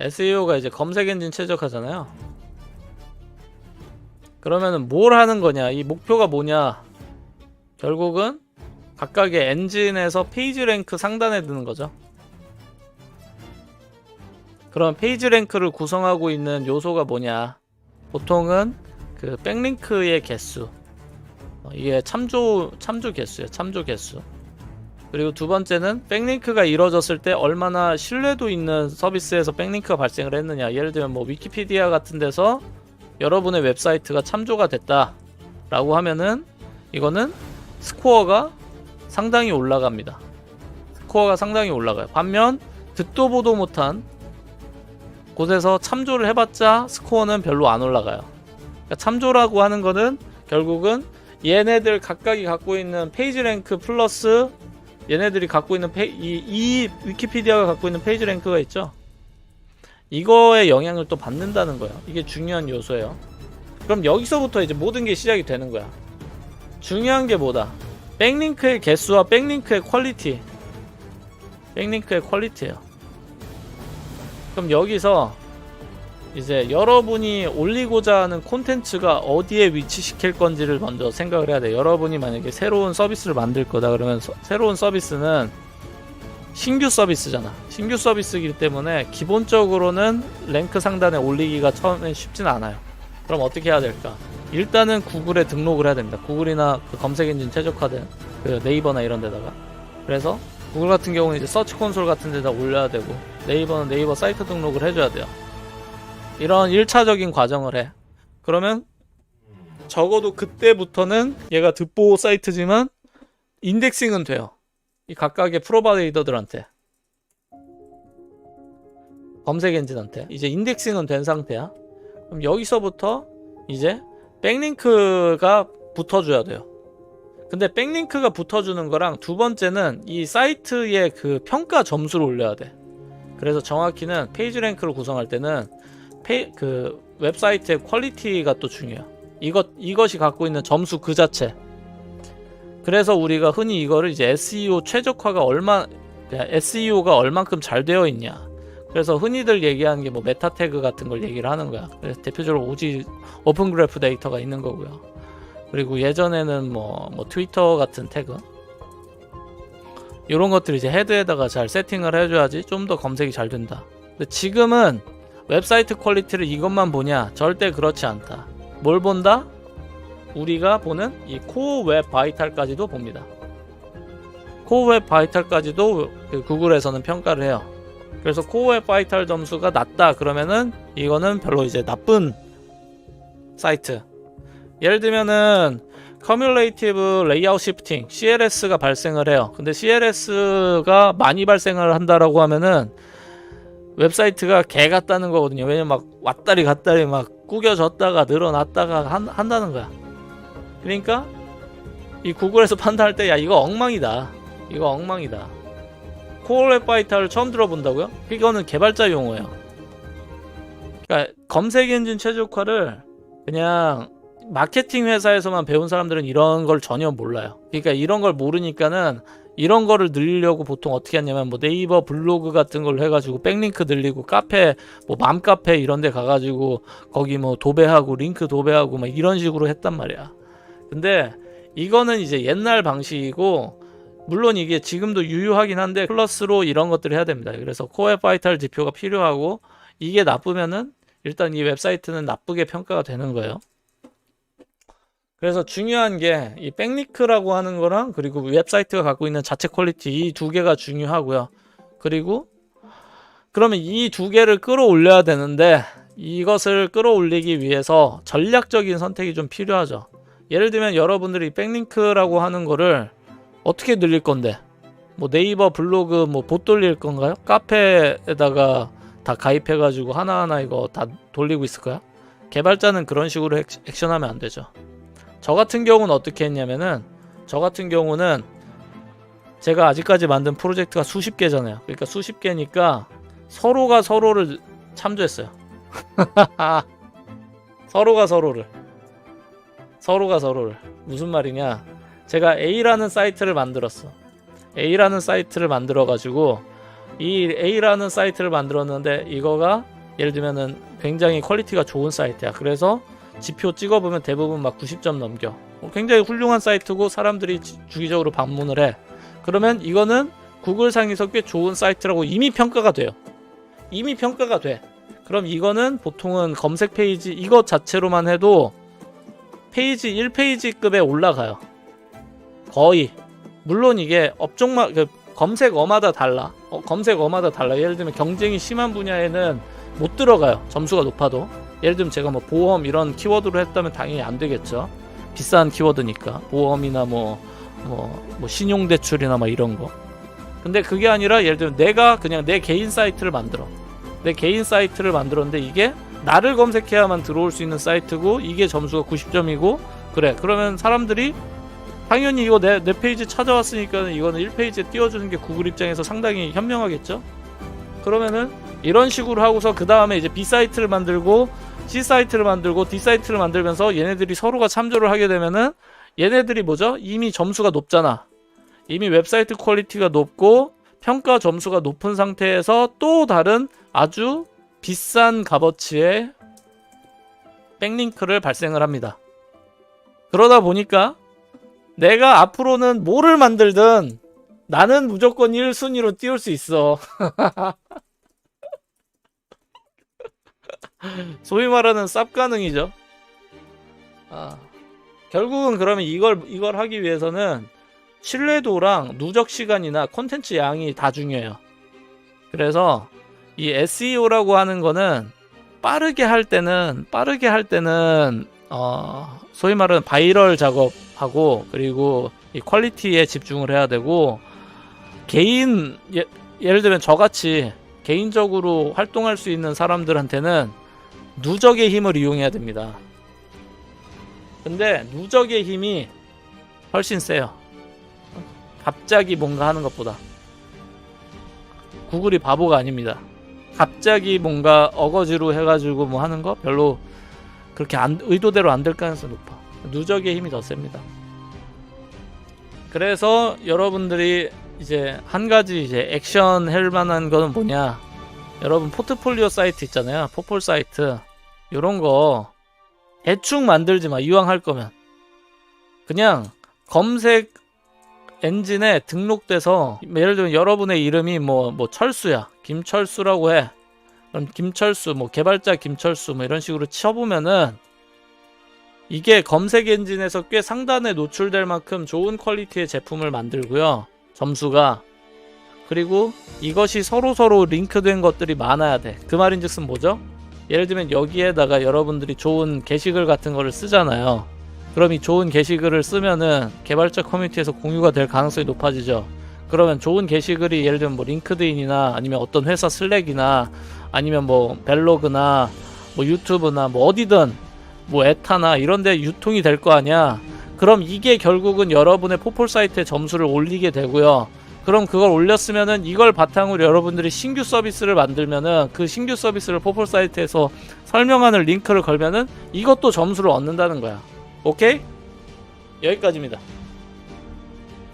SEO가 이제 검색 엔진 최적화잖아요. 그러면은 뭘 하는 거냐? 이 목표가 뭐냐? 결국은 각각의 엔진에서 페이지 랭크 상단에 드는 거죠. 그럼 페이지 랭크를 구성하고 있는 요소가 뭐냐? 보통은 그 백링크의 개수. 이게 참조 개수예요. 참조 개수. 그리고 두 번째는 백링크가 이루어졌을 때 얼마나 신뢰도 있는 서비스에서 백링크가 발생을 했느냐. 예를 들면 뭐 위키피디아 같은 데서 여러분의 웹사이트가 참조가 됐다 라고 하면은 이거는 스코어가 상당히 올라갑니다. 스코어가 상당히 올라가요. 반면 듣도 보도 못한 곳에서 참조를 해봤자 스코어는 별로 안 올라가요. 그러니까 참조라고 하는 거는 결국은 얘네들 각각이 갖고 있는 페이지 랭크 플러스 얘네들이 갖고 있는 이 위키피디아가 갖고 있는 페이지 랭크가 있죠. 이거에 영향을 또 받는다는 거예요. 이게 중요한 요소예요. 그럼 여기서부터 이제 모든 게 시작이 되는 거야. 중요한 게 뭐다? 백링크의 개수와 백링크의 퀄리티. 백링크의 퀄리티예요. 그럼 여기서 이제 여러분이 올리고자 하는 콘텐츠가 어디에 위치시킬 건지를 먼저 생각을 해야 돼요. 여러분이 만약에 새로운 서비스를 만들 거다 그러면 새로운 서비스는 신규 서비스잖아. 신규 서비스이기 때문에 기본적으로는 랭크 상단에 올리기가 처음엔 쉽진 않아요. 그럼 어떻게 해야 될까? 일단은 구글에 등록을 해야 됩니다. 구글이나 그 검색 엔진 최적화된 그 네이버나 이런 데다가. 그래서 구글 같은 경우는 이제 서치 콘솔 같은 데다 올려야 되고, 네이버는 네이버 사이트 등록을 해줘야 돼요. 이런 1차적인 과정을 해. 그러면 적어도 그때부터는 얘가 듣보호 사이트지만 인덱싱은 돼요. 이 각각의 프로바이더들한테, 검색 엔진한테 이제 인덱싱은 된 상태야. 그럼 여기서부터 이제 백링크가 붙어줘야 돼요. 근데 백링크가 붙어주는 거랑 두 번째는 이 사이트의 그 평가 점수를 올려야 돼. 그래서 정확히는 페이지 랭크를 구성할 때는 그 웹사이트의 퀄리티가 또 중요해요. 이것이 갖고 있는 점수 그 자체. 그래서 우리가 흔히 이거를 이제 SEO 최적화가 SEO가 얼만큼 잘 되어 있냐. 그래서 흔히들 얘기하는 게 뭐 메타 태그 같은 걸 얘기를 하는 거야. 그래서 대표적으로 오지 오픈 그래프 데이터가 있는 거고요. 그리고 예전에는 뭐 트위터 같은 태그, 이런 것들 이제 헤드에다가 잘 세팅을 해줘야지 좀 더 검색이 잘 된다. 근데 지금은 웹사이트 퀄리티를 이것만 보냐? 절대 그렇지 않다. 뭘 본다? 우리가 보는 이 코어 웹 바이탈까지도 봅니다. 코어 웹 바이탈까지도 구글에서는 평가를 해요. 그래서 코어 웹 바이탈 점수가 낮다 그러면은 이거는 별로 이제 나쁜 사이트. 예를 들면은 커뮬레이티브 레이아웃 시프팅 CLS가 발생을 해요. 근데 CLS가 많이 발생을 한다라고 하면은 웹사이트가 개 같다는 거거든요. 왜냐면 막 왔다리 갔다리 막 구겨졌다가 늘어났다가 한다는 거야. 그러니까 이 구글에서 판단할 때 야 이거 엉망이다. 이거 엉망이다. 코어 웹 바이탈을 처음 들어본다고요? 이거는 개발자 용어예요. 그러니까 검색 엔진 최적화를 그냥 마케팅 회사에서만 배운 사람들은 이런 걸 전혀 몰라요. 그러니까 이런 걸 모르니까는 이런 거를 늘리려고 보통 어떻게 하냐면 뭐 네이버 블로그 같은 걸 해가지고 백링크 늘리고 카페 뭐 맘카페 이런 데 가가지고 거기 뭐 도배하고 링크 도배하고 막 이런 식으로 했단 말이야. 근데 이거는 이제 옛날 방식이고 물론 이게 지금도 유효하긴 한데 플러스로 이런 것들을 해야 됩니다. 그래서 코어 바이탈 지표가 필요하고 이게 나쁘면은 일단 이 웹사이트는 나쁘게 평가가 되는 거예요. 그래서 중요한 게 이 백링크라고 하는 거랑 그리고 웹사이트가 갖고 있는 자체 퀄리티 이 두 개가 중요하고요. 그리고 그러면 이 두 개를 끌어올려야 되는데 이것을 끌어올리기 위해서 전략적인 선택이 좀 필요하죠. 예를 들면 여러분들이 백링크라고 하는 거를 어떻게 늘릴 건데 뭐 네이버 블로그 뭐 봇 돌릴 건가요? 카페에다가 다 가입해가지고 하나하나 이거 다 돌리고 있을 거야? 개발자는 그런 식으로 액션하면 안 되죠. 저 같은 경우는 어떻게 했냐면은 제가 아직까지 만든 프로젝트가 수십 개잖아요. 그러니까 수십 개니까 서로가 서로를 참조했어요. 서로가 서로를 무슨 말이냐? 제가 A라는 사이트를 만들었어. A라는 사이트를 만들어 가지고 이 A라는 사이트를 만들었는데 이거가 예를 들면은 굉장히 퀄리티가 좋은 사이트야. 그래서 지표 찍어보면 대부분 막 90점 넘겨. 굉장히 훌륭한 사이트고 사람들이 주기적으로 방문을 해. 그러면 이거는 구글 상에서 꽤 좋은 사이트라고 이미 평가가 돼요. 이미 평가가 돼. 그럼 이거는 보통은 검색 페이지 이것 자체로만 해도 페이지 1페이지급에 올라가요. 거의. 물론 이게 업종만 검색어마다 달라. 검색어마다 달라. 예를 들면 경쟁이 심한 분야에는 못 들어가요. 점수가 높아도. 예를 들면 제가 뭐 보험 이런 키워드로 했다면 당연히 안 되겠죠. 비싼 키워드니까. 보험이나 뭐 신용대출이나 뭐 이런 거. 근데 그게 아니라 예를 들면 내가 그냥 내 개인 사이트를 만들어. 내 개인 사이트를 만들었는데 이게 나를 검색해야만 들어올 수 있는 사이트고 이게 점수가 90점이고 그래. 그러면 사람들이 당연히 이거 내 페이지 찾아왔으니까 이거는 1페이지에 띄워주는 게 구글 입장에서 상당히 현명하겠죠? 그러면은 이런 식으로 하고서 그 다음에 이제 B 사이트를 만들고 C 사이트를 만들고 D 사이트를 만들면서 얘네들이 서로가 참조를 하게 되면은 얘네들이 뭐죠? 이미 점수가 높잖아. 이미 웹사이트 퀄리티가 높고 평가 점수가 높은 상태에서 또 다른 아주 비싼 값어치의 백링크를 발생을 합니다. 그러다 보니까 내가 앞으로는 뭐를 만들든 나는 무조건 1순위로 띄울 수 있어. 소위 말하는 쌉 가능이죠. 결국은 그러면 이걸 하기 위해서는 신뢰도랑 누적 시간이나 콘텐츠 양이 다 중요해요. 그래서 이 SEO라고 하는 거는 빠르게 할 때는 소위 말하는 바이럴 작업하고 그리고 이 퀄리티에 집중을 해야 되고 예를 들면 저같이 개인적으로 활동할 수 있는 사람들한테는 누적의 힘을 이용해야 됩니다. 근데 누적의 힘이 훨씬 세요. 갑자기 뭔가 하는 것보다. 구글이 바보가 아닙니다. 갑자기 뭔가 어거지로 해가지고 뭐 하는 거 별로 그렇게 의도대로 안 될 가능성이 높아. 누적의 힘이 더 셉니다. 그래서 여러분들이 이제 한 가지 이제 액션 할 만한 거는 뭐냐? 여러분 포트폴리오 사이트 있잖아요. 포폴 사이트. 요런 거 대충 만들지 마. 이왕 할 거면. 그냥 검색 엔진에 등록돼서 예를 들면 여러분의 이름이 뭐 철수야. 김철수라고 해. 그럼 김철수 뭐 개발자 김철수 뭐 이런 식으로 쳐보면은 이게 검색 엔진에서 꽤 상단에 노출될 만큼 좋은 퀄리티의 제품을 만들고요. 점수가. 그리고 이것이 서로 링크된 것들이 많아야 돼. 그 말인즉슨 뭐죠? 예를 들면 여기에다가 여러분들이 좋은 게시글 같은 거를 쓰잖아요. 그럼 이 좋은 게시글을 쓰면은 개발자 커뮤니티에서 공유가 될 가능성이 높아지죠. 그러면 좋은 게시글이 예를 들면 뭐 링크드인이나 아니면 어떤 회사 슬랙이나 아니면 뭐 벨로그나 뭐 유튜브나 뭐 어디든 뭐 에타나 이런 데 유통이 될 거 아니야. 그럼 이게 결국은 여러분의 포폴 사이트에 점수를 올리게 되고요. 그럼 그걸 올렸으면은 이걸 바탕으로 여러분들이 신규 서비스를 만들면은 그 신규 서비스를 포폴 사이트에서 설명하는 링크를 걸면은 이것도 점수를 얻는다는 거야. 오케이? 여기까지입니다.